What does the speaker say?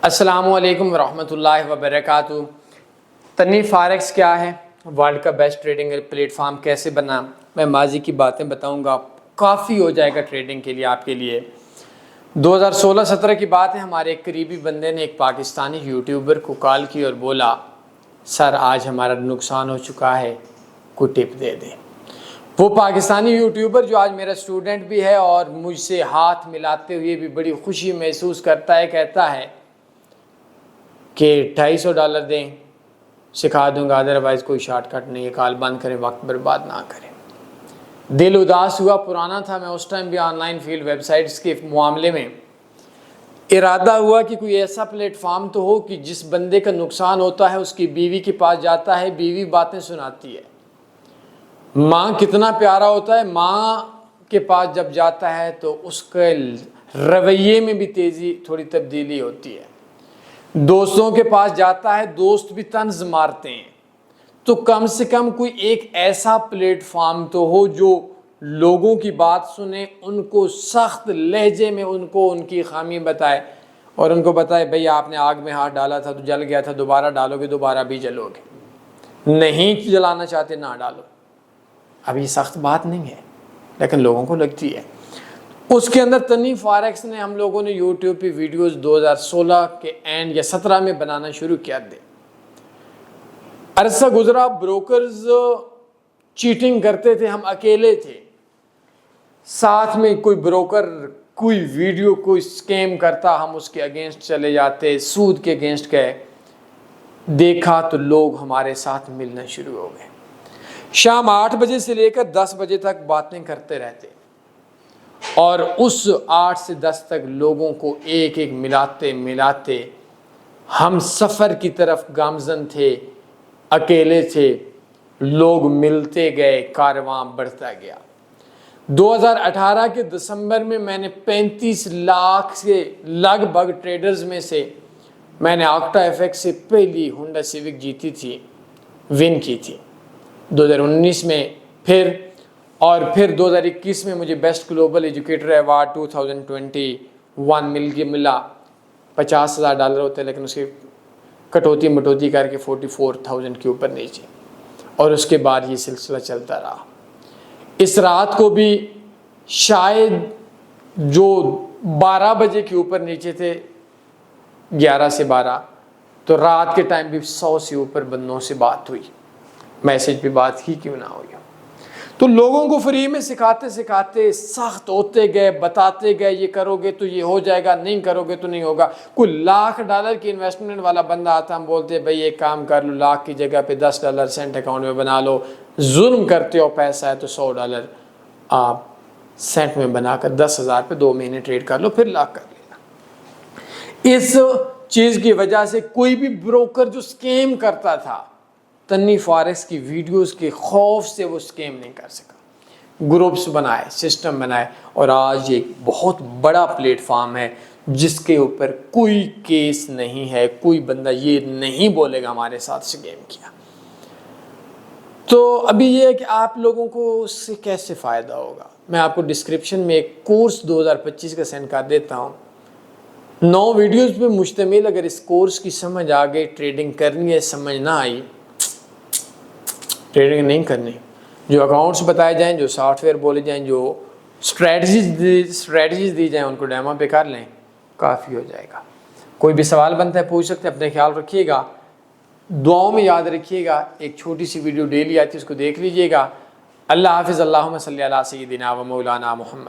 السلام علیکم ورحمۃ اللہ وبرکاتہ۔ تنی فارکس کیا ہے، ورلڈ کا بیسٹ ٹریڈنگ پلیٹ فارم کیسے بنا، میں ماضی کی باتیں بتاؤں گا، کافی ہو جائے گا ٹریڈنگ کے لیے آپ کے لیے۔ 2016-17 کی بات ہے، ہمارے ایک قریبی بندے نے ایک پاکستانی یوٹیوبر کو کال کی اور بولا سر آج ہمارا نقصان ہو چکا ہے، کوئی ٹپ دے دیں۔ وہ پاکستانی یوٹیوبر جو آج میرا اسٹوڈنٹ بھی ہے اور مجھ سے ہاتھ ملاتے ہوئے بھی بڑی خوشی محسوس کرتا ہے، کہتا ہے کہ $250 دیں سکھا دوں گا، ادروائز کوئی شارٹ کٹ نہیں ہے، کال بند کریں، وقت برباد نہ کریں۔ دل اداس ہوا، پرانا تھا، میں اس ٹائم بھی on line field web sites کے معاملے میں، ارادہ ہوا کہ کوئی ایسا پلیٹ فارم تو ہو کہ جس بندے کا نقصان ہوتا ہے اس کی بیوی کے پاس جاتا ہے، بیوی باتیں سناتی ہے۔ ماں کتنا پیارا ہوتا ہے، ماں کے پاس جب جاتا ہے تو اس کے رویے میں بھی تیزی، تھوڑی تبدیلی ہوتی ہے۔ دوستوں کے پاس جاتا ہے، دوست بھی طنز مارتے ہیں۔ تو کم سے کم کوئی ایک ایسا پلیٹ فارم تو ہو جو لوگوں کی بات سنے، ان کو سخت لہجے میں ان کو ان کی خامی بتائے اور ان کو بتائے بھئی آپ نے آگ میں ہاتھ ڈالا تھا تو جل گیا تھا، دوبارہ ڈالو گے دوبارہ بھی جلو گے، نہیں جلانا چاہتے نہ ڈالو۔ اب یہ سخت بات نہیں ہے لیکن لوگوں کو لگتی ہے۔ اس کے اندر تنی فارکس نے، ہم لوگوں نے یوٹیوب پہ ویڈیوز 2016 کے اینڈ یا 17 میں بنانا شروع کیا تھے۔ عرصہ گزرا، بروکرز چیٹنگ کرتے تھے، ہم اکیلے تھے، ساتھ میں کوئی بروکر کوئی ویڈیو کوئی سکیم کرتا ہم اس کے اگینسٹ چلے جاتے، سود کے اگینسٹ گئے، دیکھا تو لوگ ہمارے ساتھ ملنا شروع ہو گئے۔ شام 8 بجے سے لے کر 10 بجے تک باتیں کرتے رہتے اور اس 8 سے 10 تک لوگوں کو ایک ایک ملاتے ملاتے ہم سفر کی طرف گامزن تھے، اکیلے تھے، لوگ ملتے گئے، کارواں بڑھتا گیا۔ 2018 کے دسمبر میں نے 35 لاکھ سے لگ بھگ ٹریڈرز میں سے میں نے آکٹا ایف ایکس سے پہلی ہونڈا سیوک جیتی تھی، ون کی تھی۔ 2019 میں پھر 2021 میں مجھے بیسٹ گلوبل ایجوکیٹر ایوارڈ 2021 ملا۔ $50,000 ہوتے لیکن اس کی کٹوتی مٹوتی کر کے 44,000 کے اوپر نیچے، اور اس کے بعد یہ سلسلہ چلتا رہا۔ اس رات کو بھی شاید جو 12 بجے کے اوپر نیچے تھے، 11 سے 12، تو رات کے ٹائم بھی 100 سے اوپر بندوں سے بات ہوئی، میسج پہ بات ہی کیوں نہ ہوئی۔ تو لوگوں کو فری میں سکھاتے سکھاتے سخت ہوتے گئے، بتاتے گئے یہ کرو گے تو یہ ہو جائے گا، نہیں کرو گے تو نہیں ہوگا۔ کوئی $1,00,000 کی انویسٹمنٹ والا بندہ آتا، ہم بولتے بھئی ایک کام کر لو، $1,00,000 کی جگہ پہ $10 سینٹ اکاؤنٹ میں بنا لو، ظلم کرتے ہو، پیسہ ہے تو $100 آپ سینٹ میں بنا کر 10,000 پہ 2 مہینے ٹریڈ کر لو، پھر لاکھ کر لینا۔ اس چیز کی وجہ سے کوئی بھی بروکر جو سکیم کرتا تھا، تنی فارکس کی ویڈیوز کے خوف سے وہ سکیم نہیں کر سکا۔ گروپس بنائے، سسٹم بنائے، اور آج ایک بہت بڑا پلیٹ فارم ہے جس کے اوپر کوئی کیس نہیں ہے، کوئی بندہ یہ نہیں بولے گا ہمارے ساتھ سکیم کیا۔ تو ابھی یہ ہے کہ آپ لوگوں کو اس سے کیسے فائدہ ہوگا، میں آپ کو ڈسکرپشن میں ایک کورس 2025 کا سینڈ کر دیتا ہوں، 9 ویڈیوز پہ مشتمل۔ اگر اس کورس کی سمجھ آ گئی، ٹریڈنگ کرنی ہے، سمجھ نہ آئی، ٹریڈنگ نہیں کرنی، جو اکاؤنٹس بتائے جائیں، جو سافٹ ویئر بولے جائیں، جو اسٹریٹجیز دی جائیں، ان کو ڈیمو پہ کر لیں، کافی ہو جائے گا۔ کوئی بھی سوال بنتا ہے پوچھ سکتے ہیں، اپنے خیال رکھیے گا، دعاؤں میں یاد رکھیے گا۔ ایک چھوٹی سی ویڈیو ڈیلی آتی ہے، اس کو دیکھ لیجئے گا۔ اللہ حافظ۔ اللہم صلی علی سیدنا و مولانا محمد۔